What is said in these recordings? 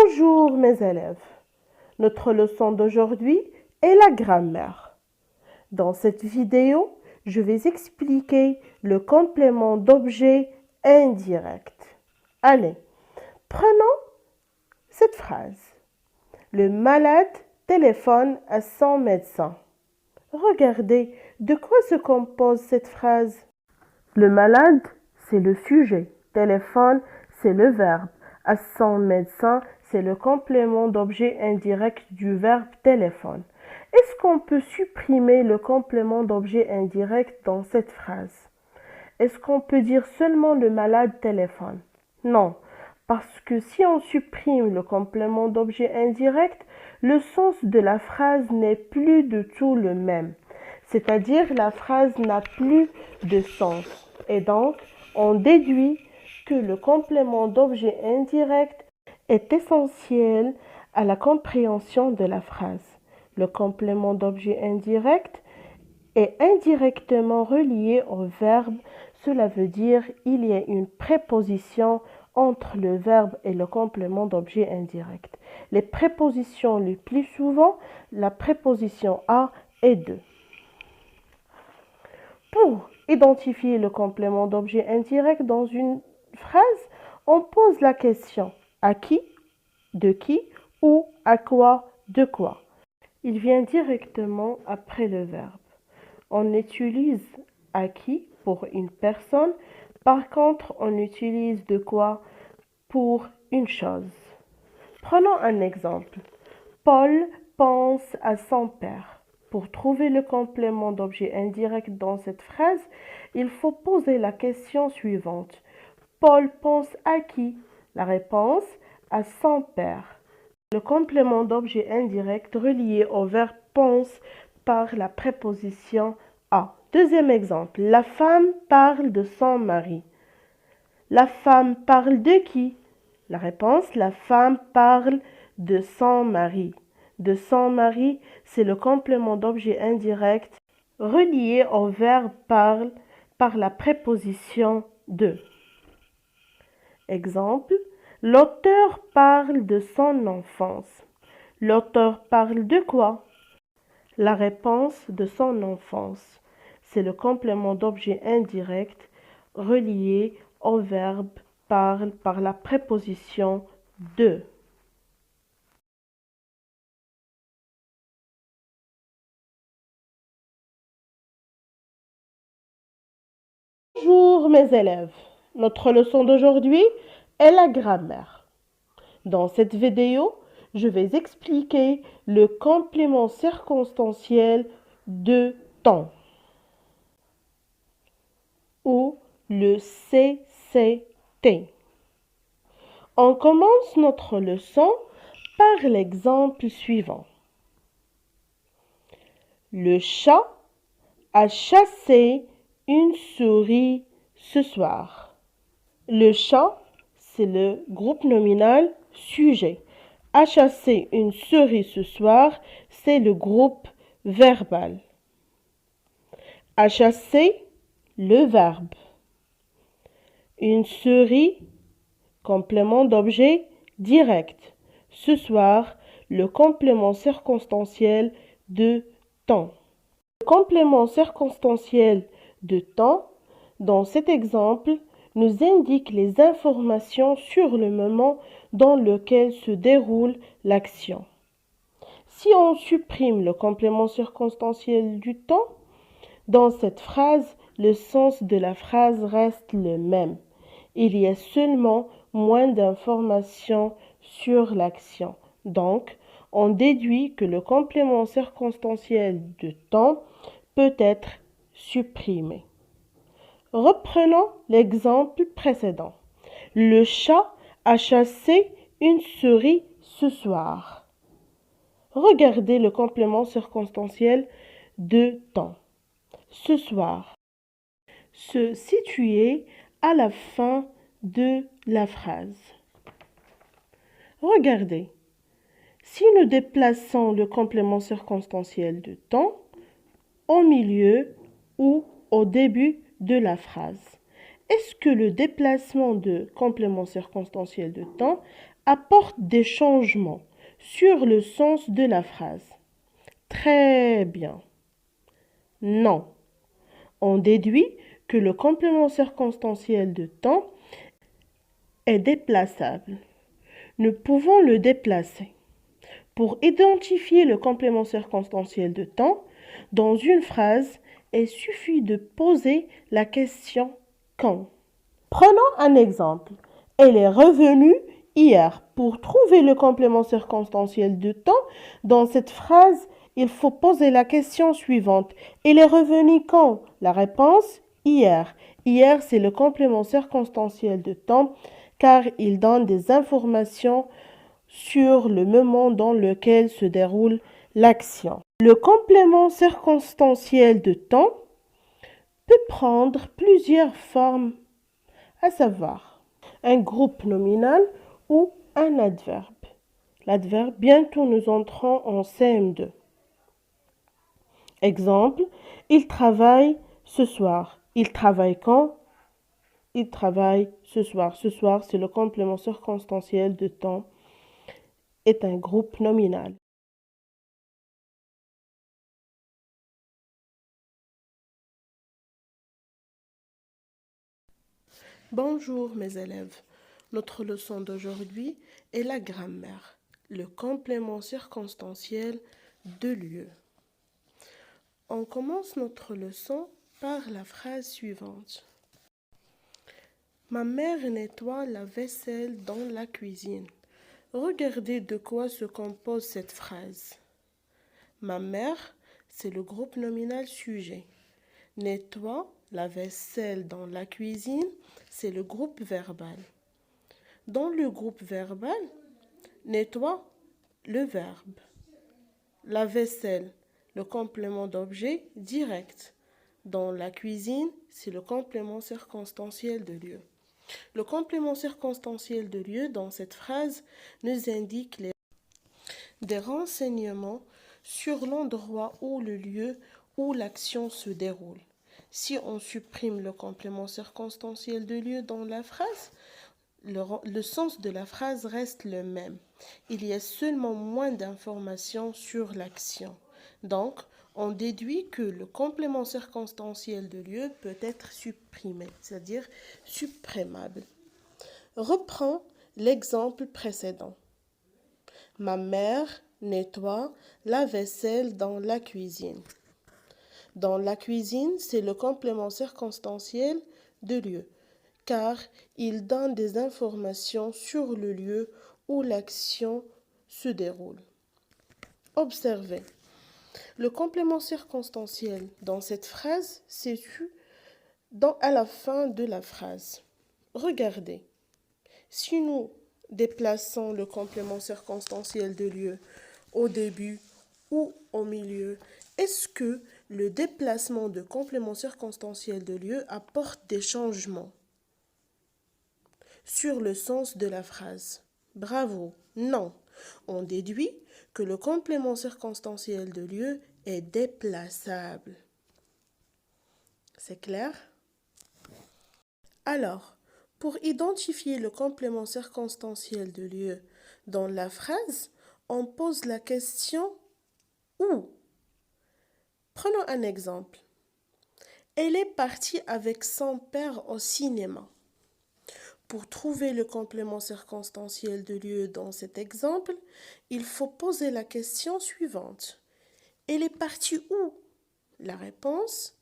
Bonjour mes élèves. Notre leçon d'aujourd'hui est la grammaire. Dans cette vidéo, je vais expliquer le complément d'objet indirect. Allez, prenons cette phrase. Le malade téléphone à son médecin. Regardez de quoi se compose cette phrase. Le malade, c'est le sujet. Téléphone, c'est le verbe. À son médecin, c'est le complément d'objet indirect du verbe téléphone. Est-ce qu'on peut supprimer le complément d'objet indirect dans cette phrase? Est-ce qu'on peut dire seulement le malade téléphone? Non, parce que si on supprime le complément d'objet indirect, le sens de la phrase n'est plus du tout le même. C'est-à-dire la phrase n'a plus de sens. Et donc, on déduit que le complément d'objet indirect est essentiel à la compréhension de la phrase. Le complément d'objet indirect est indirectement relié au verbe. Cela veut dire qu'il y a une préposition entre le verbe et le complément d'objet indirect. Les prépositions le plus souvent, la préposition à et de. Pour identifier le complément d'objet indirect dans une phrase, on pose la question à qui, de qui ou à quoi, de quoi. Il vient directement après le verbe. On utilise à qui pour une personne, par contre on utilise de quoi pour une chose. Prenons un exemple. Paul pense à son père. Pour trouver le complément d'objet indirect dans cette phrase, il faut poser la question suivante. Paul pense à qui? La réponse, à son père. Le complément d'objet indirect relié au verbe pense par la préposition à. Deuxième exemple. La femme parle de son mari. La femme parle de qui? La réponse, la femme parle de son mari. De son mari, c'est le complément d'objet indirect relié au verbe parle par la préposition de. Exemple, l'auteur parle de son enfance. L'auteur parle de quoi? La réponse, de son enfance. C'est le complément d'objet indirect relié au verbe parle par la préposition de. Bonjour mes élèves. Notre leçon d'aujourd'hui est la grammaire. Dans cette vidéo, je vais expliquer le complément circonstanciel de temps ou le CCT. On commence notre leçon par l'exemple suivant. Le chat a chassé une souris ce soir. Le chat, c'est le groupe nominal sujet. A chassé une souris ce soir, c'est le groupe verbal. A chassé, le verbe. Une souris, complément d'objet direct. Ce soir, le complément circonstanciel de temps. Le complément circonstanciel de temps, dans cet exemple, nous indique les informations sur le moment dans lequel se déroule l'action. Si on supprime le complément circonstanciel du temps, dans cette phrase, le sens de la phrase reste le même. Il y a seulement moins d'informations sur l'action. Donc, on déduit que le complément circonstanciel de temps peut être supprimé. Reprenons l'exemple précédent. Le chat a chassé une souris ce soir. Regardez le complément circonstanciel de temps. Ce soir. Se situer à la fin de la phrase. Regardez. Si nous déplaçons le complément circonstanciel de temps au milieu ou au début de la phrase, est-ce que le déplacement de complément circonstanciel de temps apporte des changements sur le sens de la phrase. Très bien. Non. On déduit que le complément circonstanciel de temps est déplaçable. Nous pouvons le déplacer. Pour identifier le complément circonstanciel de temps, dans une phrase, il suffit de poser la question « quand ». Prenons un exemple. Elle est revenue hier. Pour trouver le complément circonstanciel de temps, dans cette phrase, il faut poser la question suivante. Elle est revenue quand? La réponse, hier. Hier, c'est le complément circonstanciel de temps car il donne des informations sur le moment dans lequel se déroule l'action. Le complément circonstanciel de temps peut prendre plusieurs formes, à savoir un groupe nominal ou un adverbe. L'adverbe, bientôt nous entrons en CM2. Exemple, il travaille ce soir. Il travaille quand? Il travaille ce soir. Ce soir, c'est le complément circonstanciel de temps, est un groupe nominal. Bonjour mes élèves. Notre leçon d'aujourd'hui est la grammaire, le complément circonstanciel de lieu. On commence notre leçon par la phrase suivante. Ma mère nettoie la vaisselle dans la cuisine. Regardez de quoi se compose cette phrase. Ma mère, c'est le groupe nominal sujet. Nettoie la vaisselle dans la cuisine, c'est le groupe verbal. Dans le groupe verbal, nettoie, le verbe. La vaisselle, le complément d'objet direct. Dans la cuisine, c'est le complément circonstanciel de lieu. Le complément circonstanciel de lieu dans cette phrase nous indique des renseignements sur l'endroit ou le lieu où l'action se déroule. Si on supprime le complément circonstanciel de lieu dans la phrase, le sens de la phrase reste le même. Il y a seulement moins d'informations sur l'action. Donc, on déduit que le complément circonstanciel de lieu peut être supprimé, c'est-à-dire supprimable. Reprends l'exemple précédent. Ma mère nettoie la vaisselle dans la cuisine. Dans la cuisine, c'est le complément circonstanciel de lieu, car il donne des informations sur le lieu où l'action se déroule. Observez. Le complément circonstanciel dans cette phrase se situe à la fin de la phrase. Regardez. Si nous déplaçons le complément circonstanciel de lieu au début ou au milieu, est-ce que le déplacement de complément circonstanciel de lieu apporte des changements sur le sens de la phrase? Bravo, non. On déduit que le complément circonstanciel de lieu est déplaçable. C'est clair? Alors, pour identifier le complément circonstanciel de lieu dans la phrase, on pose la question « où ». Prenons un exemple. Elle est partie avec son père au cinéma. Pour trouver le complément circonstanciel de lieu dans cet exemple, il faut poser la question suivante. Elle est partie où? La réponse,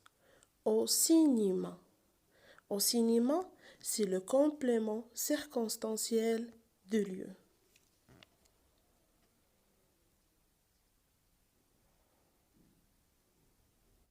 au cinéma. Au cinéma, c'est le complément circonstanciel de lieu.